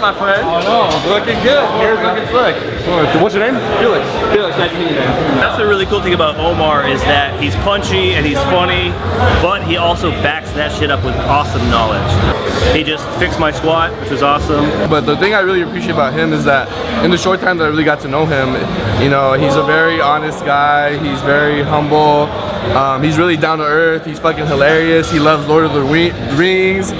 my friend. Oh no. Looking good. Here's looking slick. What's your name? Felix. Felix, nice to meet you, man. That's the really cool thing about Omar is that he's punchy and he's funny, but he also backs that shit up with awesome knowledge. He just fixed my squat, which was awesome. But the thing I really appreciate about him is that in the short time that I really got to know him, you know, he's a very honest guy. He's very humble. He's really down to earth. He's fucking hilarious. He loves Lord of the Rings.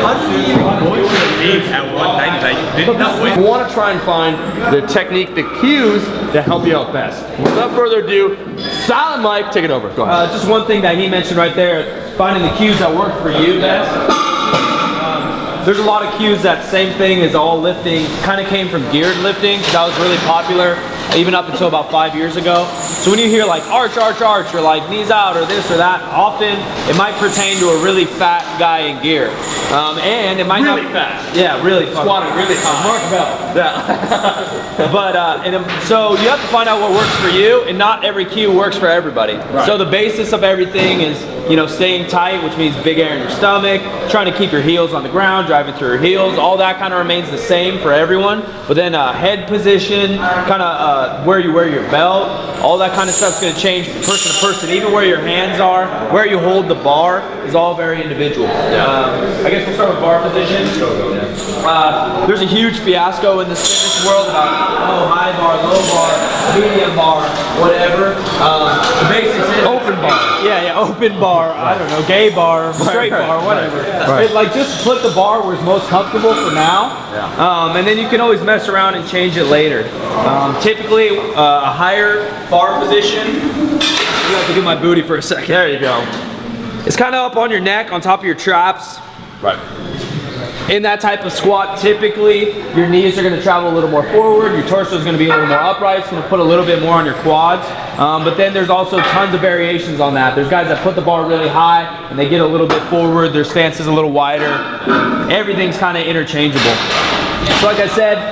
How did you even go to the league at 190? You want to try and find the technique, the cues that help you out best. Without further ado, Silent Mike, take it over. Go ahead. Just one thing that he mentioned right there, finding the cues that work for you best. There's a lot of cues that same thing as all lifting kind of came from geared lifting. That was really popular even up until about 5 years ago. So when you hear like arch, arch, arch, or like knees out or this or that, often it might pertain to a really fat guy in gear. And it might Really not, fast. Yeah, really Squatting really high. Mark Bell. Yeah. But so you have to find out what works for you, and not every cue works for everybody. Right. So the basis of everything is, you know, staying tight, which means big air in your stomach, trying to keep your heels on the ground, driving through your heels, all that kind of remains the same for everyone. But then head position, kind of where you wear your belt, all that kind of stuff's going to change from person to person. Even where your hands are, where you hold the bar is all very individual. I guess we'll start with bar position. There's a huge fiasco in this fitness world about high bar, low bar, medium bar, whatever. The basics is Open bar. Yeah, open bar. I don't know, gay bar, straight bar, whatever. Like just put the bar where it's most comfortable for now, and then you can always mess around and change it later. Typically, a higher bar position. You have to do my booty for a second. There you go. It's kind of up on your neck, on top of your traps. Right. In that type of squat, typically, your knees are going to travel a little more forward, your torso is going to be a little more upright, it's going to put a little bit more on your quads. But then there's also tons of variations on that. There's guys that put the bar really high, and they get a little bit forward, their stance is a little wider. Everything's kind of interchangeable. So like I said,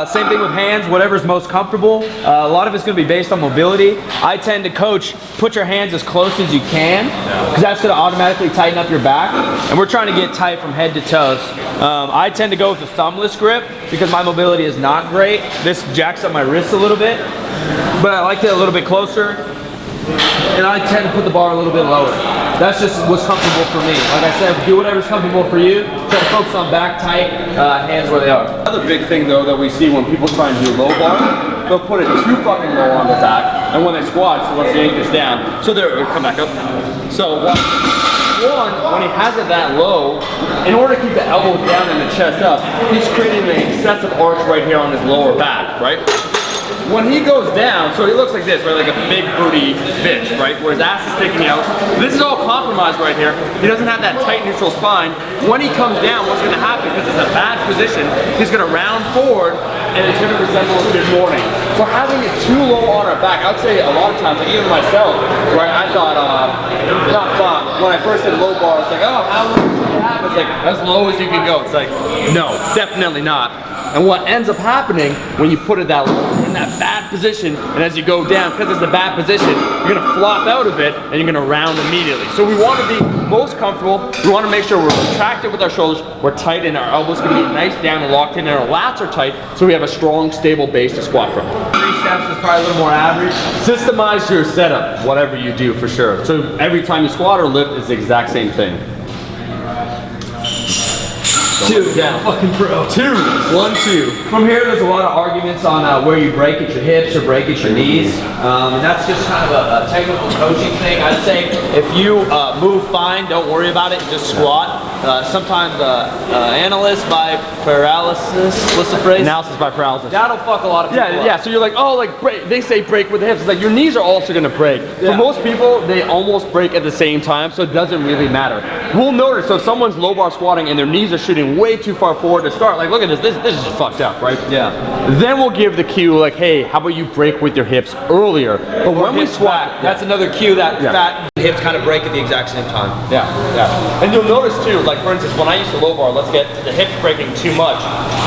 same thing with hands, whatever's most comfortable. A lot of it's going to be based on mobility. I tend to coach, put your hands as close as you can, because that's going to automatically tighten up your back. And we're trying to get tight from head to toes. I tend to go with the thumbless grip because my mobility is not great. This jacks up my wrists a little bit, but I like it a little bit closer. And I tend to put the bar a little bit lower. That's just what's comfortable for me. Like I said, do whatever's comfortable for you. Try to focus on back tight, hands where they are. Another big thing though that we see when people try and do low bar, they'll put it too fucking low on the back, and when they squat, so let's yank this down. So they'll come back up. So one, when he has it that low, in order to keep the elbows down and the chest up, he's creating an excessive arch right here on his lower back, right? When he goes down, so he looks like this, right, like a big booty bitch, right, where his ass is sticking out. This is all compromised right here. He doesn't have that tight neutral spine. When he comes down, what's going to happen, because it's a bad position, he's going to round forward, and it's going to resemble a good morning. So having it too low on our back, I would say a lot of times, like even myself, right, I thought, when I first did low bar, it's like, oh, how low can you have? It's like, as low as you can go. It's like, no, definitely not. And what ends up happening when you put it that low, you're in that bad position, and as you go down, because it's a bad position, you're gonna flop out of it, and you're gonna round immediately. So we wanna be most comfortable, we wanna make sure we're contracted with our shoulders, we're tight, and our elbows can be nice down and locked in, and our lats are tight, so we have a strong, stable base to squat from. 3 steps is probably a little more average. Systemize your setup, whatever you do for sure. So every time you squat or lift, it's the exact same thing. 2, yeah, fucking pro. 2, 1, 2. From here, there's a lot of arguments on where you break at your hips or break at your knees, and that's just kind of a technical coaching thing. I'd say if you move fine, don't worry about it, just squat. Sometimes analysis by paralysis, what's the phrase? Analysis by paralysis. That'll fuck a lot of people up. Yeah, so you're like, oh, like break. They say break with the hips. It's like your knees are also gonna break. Yeah. For most people, they almost break at the same time, so it doesn't really matter. We'll notice, so if someone's low bar squatting and their knees are shooting way too far forward to start, like look at this is just fucked up, right? Yeah. Then we'll give the cue like, hey, how about you break with your hips earlier? But when we squat, that's another cue that fat hips kind of break at the exact same time. Yeah, yeah. And you'll notice too, like for instance, when I used to low bar, let's get the hips breaking too much,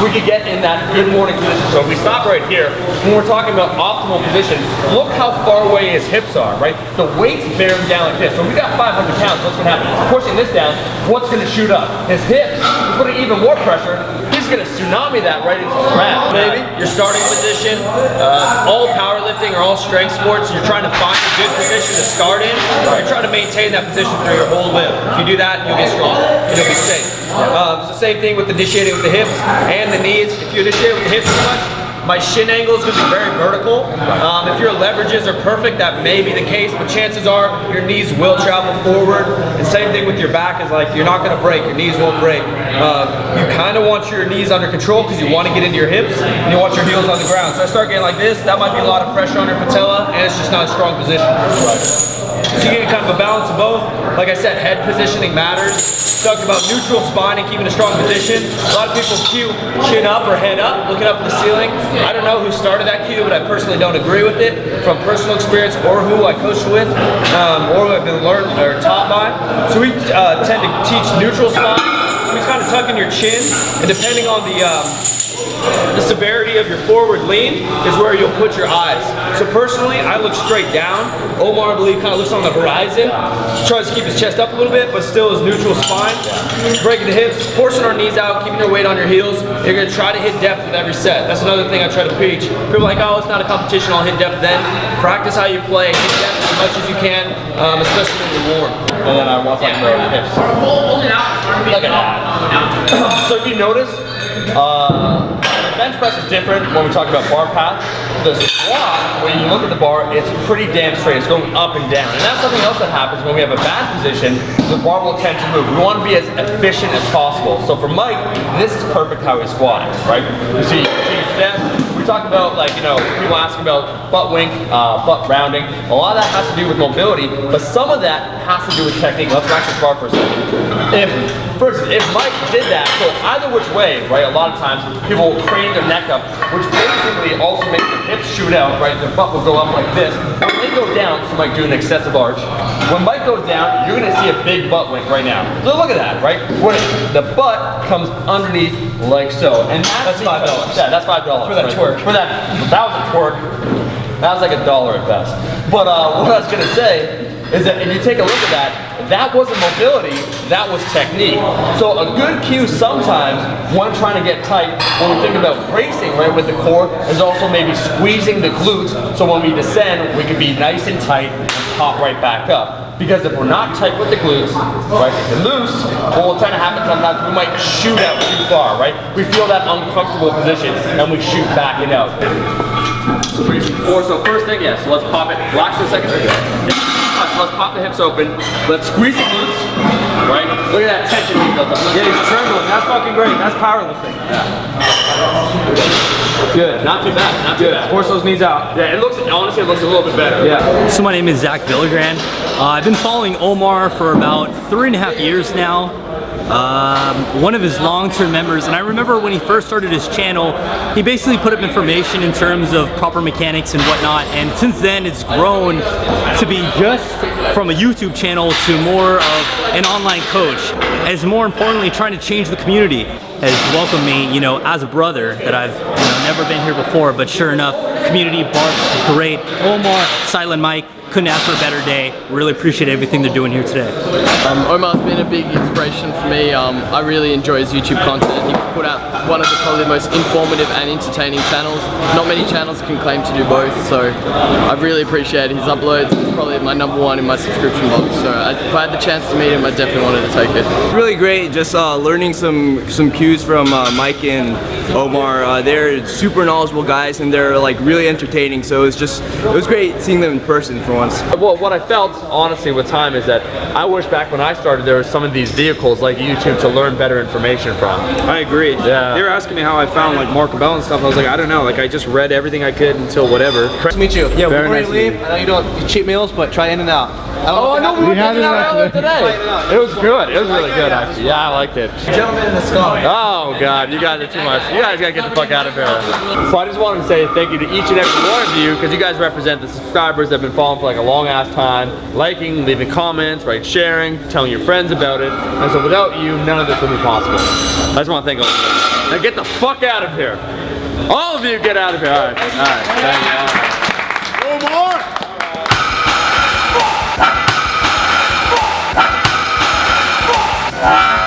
we could get in that good morning position. So if we stop right here, when we're talking about optimal position, look how far away his hips are, right? The weight's bearing down like this. So if we got 500 pounds, what's gonna happen? Pushing this down, what's gonna shoot up? His hips, we're putting even more pressure, he's gonna tsunami that right into the ground. Maybe your starting position, all powerlifting or all strength sports, you're trying to find a good position to start in. You're trying to maintain that position through your whole live. If you do that, you'll get strong and you'll be safe. So same thing with initiating with the hips and the knees. If you initiate with the hips too much, my shin angle is going to be very vertical. If your leverages are perfect, that may be the case, but chances are your knees will travel forward. And same thing with your back is like, you're not going to break, your knees won't break. You kind of want your knees under control because you want to get into your hips and you want your heels on the ground. So I start getting like this, that might be a lot of pressure on your patella and it's just not a strong position. So you get kind of a balance of both. Like I said, head positioning matters. Talked about neutral spine and keeping a strong position. A lot of people cue chin up or head up, looking up at the ceiling. I don't know who started that cue, but I personally don't agree with it from personal experience or who I coached with or who I've been learned or taught by. So we tend to teach neutral spine. So we kind of tuck in your chin, and depending on the severity of your forward lean is where you'll put your eyes. So personally, I look straight down. Omar, I believe, kind of looks on the horizon. Tries to keep his chest up a little bit, but still his neutral spine. Breaking the hips, forcing our knees out, keeping your weight on your heels. You're gonna try to hit depth with every set. That's another thing I try to preach. People are like, oh, it's not a competition, I'll hit depth then. Practice how you play, hit depth as much as you can, especially when you're warm. And then I want something about the hips. Look at that. So if you notice, the bench press is different when we talk about bar path. The squat, when you look at the bar, it's pretty damn straight. It's going up and down. And that's something else that happens when we have a bad position. The bar will tend to move. We want to be as efficient as possible. So for Mike, this is perfect how he squats, right? You see step. We talk about, like, you know, people asking about butt wink, butt rounding. A lot of that has to do with mobility, but some of that has to do with technique. Let's back to the bar for a second. If Mike did that, so either which way, right, a lot of times people will crane their neck up, which basically also makes their hips shoot out, right, their butt will go up like this. When they go down, so Mike do an excessive arch. When Mike goes down, you're gonna see a big butt wink right now. So look at that, right? When the butt comes underneath like so. And that's $5. Yeah, that's $5. For that twerk. For that was a twerk. That was like $1 at best. But what I was gonna say is that if you take a look at that, that wasn't mobility, that was technique. So a good cue sometimes when trying to get tight, when we think about bracing right with the core, is also maybe squeezing the glutes, so when we descend, we can be nice and tight and pop right back up. Because if we're not tight with the glutes, right, and loose, what will tend to happen sometimes, we might shoot out too far, right? We feel that uncomfortable position and we shoot backing out. So first thing, so let's pop it, relax for a second. So let's pop the hips open. Let's squeeze the glutes, right? Look at that tension he built up. Yeah, he's trembling. That's fucking great. That's powerlifting. Good. Not too bad. Not too bad. Force those knees out. Yeah, it looks, honestly, it looks a little bit better. Yeah. So my name is Zach Villagran. I've been following Omar for about 3.5 years now. One of his long-term members, and I remember when he first started his channel, he basically put up information in terms of proper mechanics and whatnot, and since then it's grown to be just from a YouTube channel to more of an online coach, as more importantly trying to change the community, has welcomed me, you know, as a brother that I've never been here before, but sure enough, community, Bart is great, Omar, Silent Mike, couldn't ask for a better day. Really appreciate everything they're doing here today. Omar's been a big inspiration for me. I really enjoy his YouTube content. He put out one of the probably the most informative and entertaining channels. Not many channels can claim to do both, so I really appreciate his uploads. It's probably my #1 in my subscription box. So if I had the chance to meet him, I definitely wanted to take it. Really great, just learning some cues from Mike and Omar. They're super knowledgeable guys and they're like really entertaining. So it was great seeing them in person for once. Well, what I felt, honestly, with time is that I wish back when I started there were some of these vehicles like YouTube to learn better information from. I agree. great. Yeah. They were asking me how I found like Marco Bell and stuff. I was like, I don't know. Like I just read everything I could until whatever. Nice to meet you. Yeah, Very before nice you to meet leave, I know you don't eat cheap meals, but try In-N-Out. Oh, I know we had it out today. It was good. It was really good actually. Yeah, I liked it. Gentlemen in the sky. Oh God, you guys are too much. You guys gotta get the fuck out of here. So I just wanted to say thank you to each and every one of you because you guys represent the subscribers that have been following for like a long ass time, liking, leaving comments, right, sharing, telling your friends about it. And so without you, none of this would be possible. I just want to thank all of you. Now get the fuck out of here. All of you get out of here. All right. Thank you. No more. Ah!